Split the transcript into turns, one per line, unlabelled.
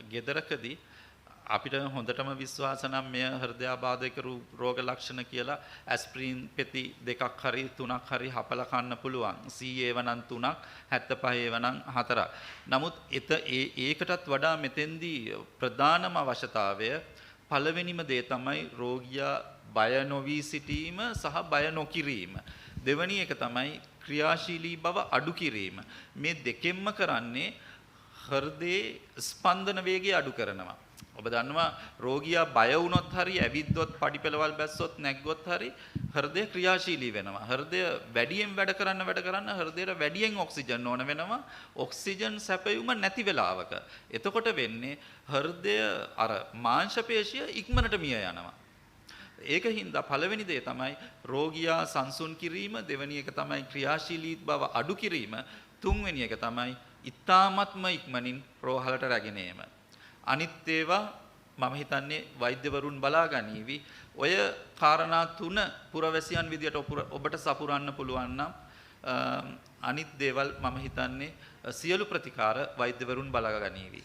ගෙදරකදී අපිට හොඳටම විශ්වාස නම් මෙය හෘදයාබාධක රෝග ලක්ෂණ කියලා ඇස්ප්‍රීන් පෙති දෙකක් හරි තුනක් හරි හපලා කන්න පුළුවන්. CA වනම් 3ක් 75 වනම් 4ක්. නමුත් ඒකටත් වඩා මෙතෙන්දී ප්‍රධානම අවශ්‍යතාවය පළවෙනිම දේ තමයි රෝගියා බය නොවි සිටීම සහ බය නොකිරීම. දෙවැනි එක තමයි ක්‍රියාශීලී බව අඩු කිරීම. මේ දෙකෙන්ම කරන්නේ හෘදයේ ස්පන්දන වේගය අඩු කරනවා. ඔබ දන්නවා රෝගියා බය වුණොත් හරි ඇවිද්දොත් පඩිපෙළවල් බැස්සොත් නැග්ගොත් හරි හෘදය ක්‍රියාශීලී වෙනවා. හෘදය වැඩියෙන් වැඩ කරන්න හෘදයට වැඩියෙන් ඔක්සිජන් ඕන වෙනවා. ඔක්සිජන් සැපයුම නැති වෙලාවක. එතකොට වෙන්නේ හෘදය අර මාංශ පේශිය ඉක්මනට මිය යනවා. ඒක හින්දා පළවෙනි දේ තමයි රෝගියා සංසුන් කිරීම, දෙවෙනි එක තමයි ක්‍රියාශීලී බව අඩු කිරීම, තුන්වෙනි එක තමයි ඊ타ත්ම ඉක්මනින් රෝහලට රැගෙන ඒම. අනිත් ඒවා මම හිතන්නේ වෛද්‍යවරුන් බලා ගනීවි. ඔය කාරණා තුන පුරවැසියන් විදියට ඔබට සපුරන්න පුළුවන් නම් අනිත් දේවල් මම හිතන්නේ සියලු ප්‍රතිකාර වෛද්‍යවරුන් බලා ගනීවි.